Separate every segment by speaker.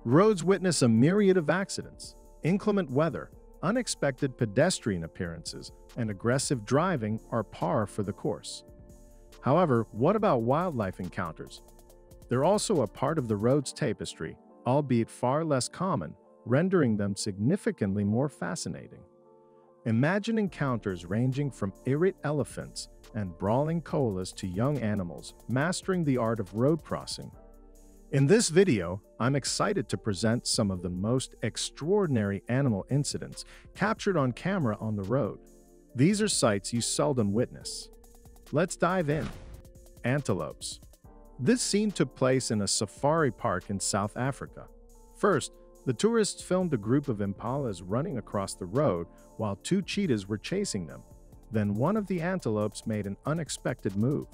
Speaker 1: Roads witness a myriad of accidents. Inclement weather, unexpected pedestrian appearances, and aggressive driving are par for the course. However, what about wildlife encounters? They're also a part of the road's tapestry, albeit far less common, rendering them significantly more fascinating. Imagine encounters ranging from irate elephants and brawling koalas to young animals mastering the art of road crossing. In this video, I'm excited to present some of the most extraordinary animal incidents captured on camera on the road. These are sights you seldom witness. Let's dive in. Antelopes. This scene took place in a safari park in South Africa. First, the tourists filmed a group of impalas running across the road while two cheetahs were chasing them. Then one of the antelopes made an unexpected move.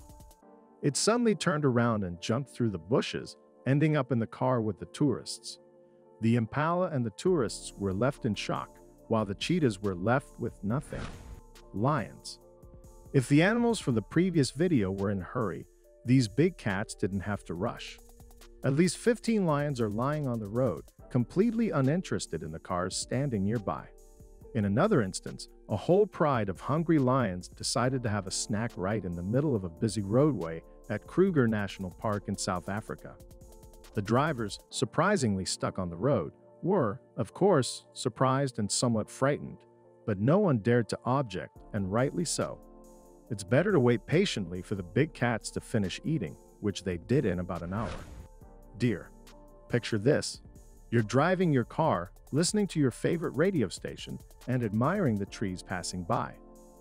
Speaker 1: It suddenly turned around and jumped through the bushes, ending up in the car with the tourists. The impala and the tourists were left in shock, while the cheetahs were left with nothing. Lions. If the animals from the previous video were in a hurry, these big cats didn't have to rush. At least 15 lions are lying on the road, completely uninterested in the cars standing nearby. In another instance, a whole pride of hungry lions decided to have a snack right in the middle of a busy roadway at Kruger National Park in South Africa. The drivers, surprisingly stuck on the road, were, of course, surprised and somewhat frightened, but no one dared to object, and rightly so. It's better to wait patiently for the big cats to finish eating, which they did in about an hour. Deer. Picture this. You're driving your car, listening to your favorite radio station, and admiring the trees passing by.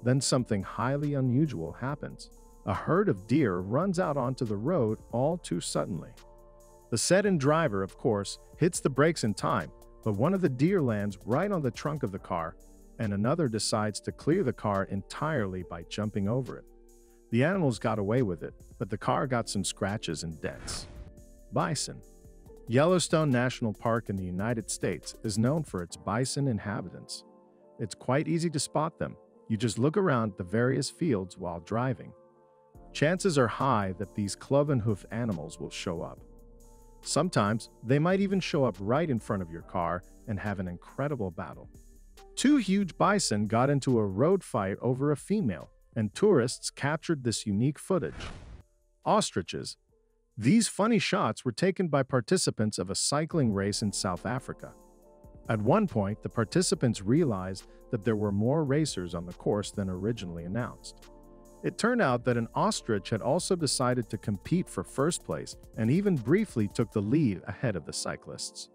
Speaker 1: Then something highly unusual happens. A herd of deer runs out onto the road all too suddenly. The sedentary driver, of course, hits the brakes in time, but one of the deer lands right on the trunk of the car, and another decides to clear the car entirely by jumping over it. The animals got away with it, but the car got some scratches and dents. Bison. Yellowstone National Park in the United States is known for its bison inhabitants. It's quite easy to spot them. You just look around the various fields while driving. Chances are high that these cloven-hoof animals will show up. Sometimes, they might even show up right in front of your car and have an incredible battle. Two huge bison got into a road fight over a female, and tourists captured this unique footage. Ostriches. These funny shots were taken by participants of a cycling race in South Africa. At one point, the participants realized that there were more racers on the course than originally announced. It turned out that an ostrich had also decided to compete for first place and even briefly took the lead ahead of the cyclists.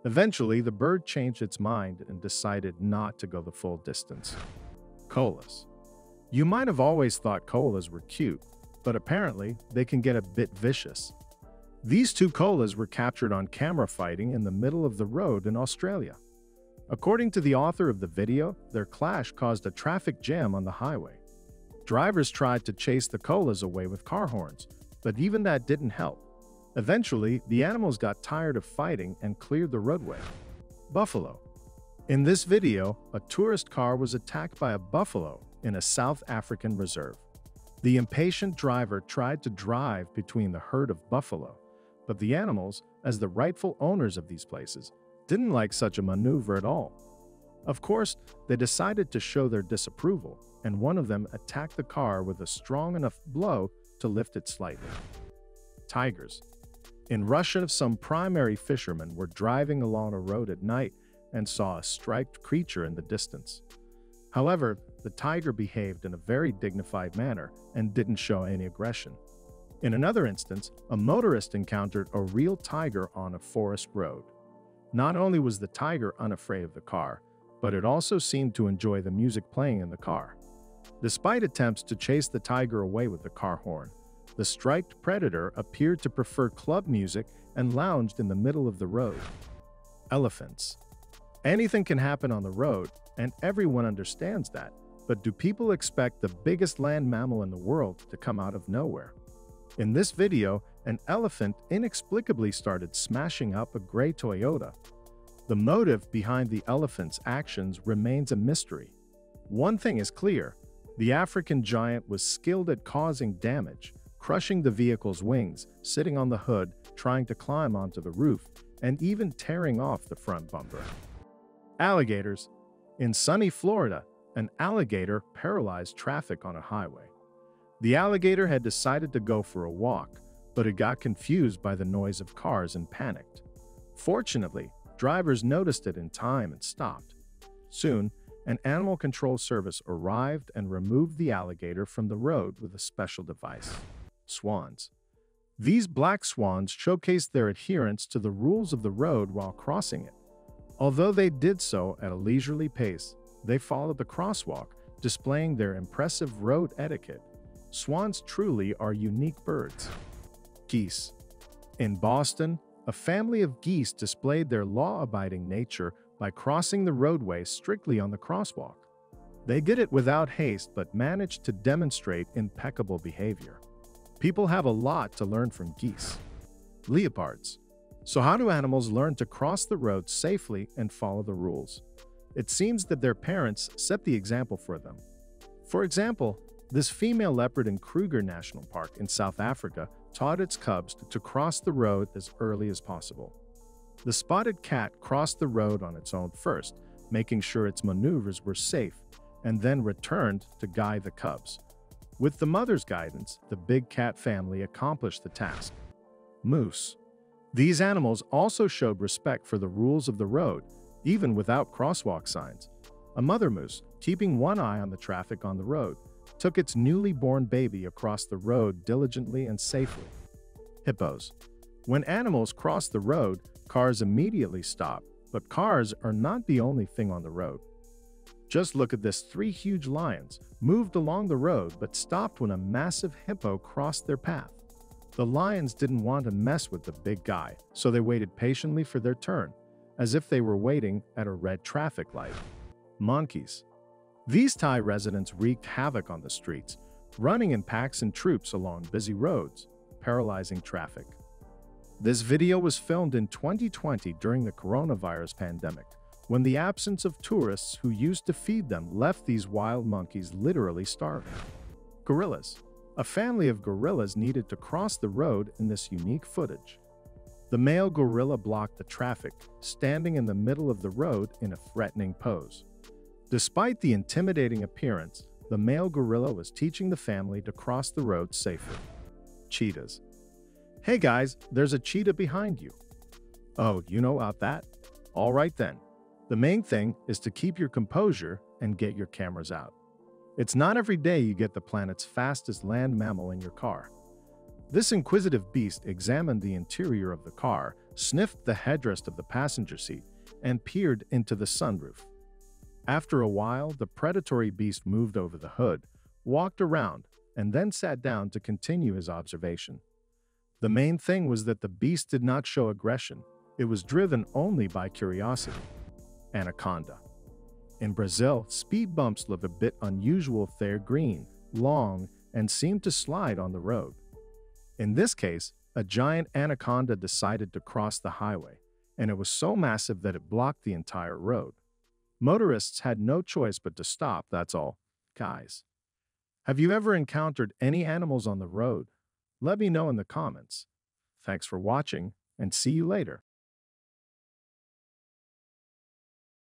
Speaker 1: Eventually, the bird changed its mind and decided not to go the full distance. Koalas. You might have always thought koalas were cute, but apparently they can get a bit vicious. These two koalas were captured on camera fighting in the middle of the road in Australia. According to the author of the video, their clash caused a traffic jam on the highway. Drivers tried to chase the koalas away with car horns, but even that didn't help. Eventually, the animals got tired of fighting and cleared the roadway. Buffalo. In this video, a tourist car was attacked by a buffalo in a South African reserve. The impatient driver tried to drive between the herd of buffalo, but the animals, as the rightful owners of these places, didn't like such a maneuver at all. Of course, they decided to show their disapproval, and one of them attacked the car with a strong enough blow to lift it slightly. Tigers. In Russia, some primary fishermen were driving along a road at night and saw a striped creature in the distance. However, the tiger behaved in a very dignified manner and didn't show any aggression. In another instance, a motorist encountered a real tiger on a forest road. Not only was the tiger unafraid of the car, but it also seemed to enjoy the music playing in the car. Despite attempts to chase the tiger away with the car horn, the striped predator appeared to prefer club music and lounged in the middle of the road. Elephants. Anything can happen on the road, and everyone understands that, but do people expect the biggest land mammal in the world to come out of nowhere? In this video, an elephant inexplicably started smashing up a gray Toyota. The motive behind the elephant's actions remains a mystery. One thing is clear, the African giant was skilled at causing damage, crushing the vehicle's wings, sitting on the hood, trying to climb onto the roof, and even tearing off the front bumper. Alligators. In sunny Florida, an alligator paralyzed traffic on a highway. The alligator had decided to go for a walk, but it got confused by the noise of cars and panicked. Fortunately, drivers noticed it in time and stopped. Soon, an animal control service arrived and removed the alligator from the road with a special device. Swans. These black swans showcased their adherence to the rules of the road while crossing it. Although they did so at a leisurely pace, they followed the crosswalk, displaying their impressive road etiquette. Swans truly are unique birds. Geese. In Boston, a family of geese displayed their law-abiding nature by crossing the roadway strictly on the crosswalk. They did it without haste but managed to demonstrate impeccable behavior. People have a lot to learn from geese. Leopards. So how do animals learn to cross the road safely and follow the rules? It seems that their parents set the example for them. For example, this female leopard in Kruger National Park in South Africa taught its cubs to cross the road as early as possible. The spotted cat crossed the road on its own first, making sure its maneuvers were safe, and then returned to guide the cubs. With the mother's guidance, the big cat family accomplished the task. Moose. These animals also showed respect for the rules of the road, even without crosswalk signs. A mother moose, keeping one eye on the traffic on the road, took its newly born baby across the road diligently and safely. Hippos. When animals cross the road, cars immediately stop, but cars are not the only thing on the road. Just look at this: 3 huge lions moved along the road but stopped when a massive hippo crossed their path. The lions didn't want to mess with the big guy, so they waited patiently for their turn, as if they were waiting at a red traffic light. Monkeys. These Thai residents wreaked havoc on the streets, running in packs and troops along busy roads, paralyzing traffic. This video was filmed in 2020 during the coronavirus pandemic, when the absence of tourists who used to feed them left these wild monkeys literally starving. Gorillas. A family of gorillas needed to cross the road in this unique footage. The male gorilla blocked the traffic, standing in the middle of the road in a threatening pose. Despite the intimidating appearance, the male gorilla was teaching the family to cross the road safely. Cheetahs. Hey guys, there's a cheetah behind you. Oh, you know about that? All right then. The main thing is to keep your composure and get your cameras out. It's not every day you get the planet's fastest land mammal in your car. This inquisitive beast examined the interior of the car, sniffed the headrest of the passenger seat, and peered into the sunroof. After a while, the predatory beast moved over the hood, walked around, and then sat down to continue his observation. The main thing was that the beast did not show aggression. It was driven only by curiosity. Anaconda. In Brazil, speed bumps look a bit unusual. They're green, long, and seem to slide on the road. In this case, a giant anaconda decided to cross the highway, and it was so massive that it blocked the entire road. Motorists had no choice but to stop, that's all. Guys, have you ever encountered any animals on the road? Let me know in the comments. Thanks for watching, and see you later.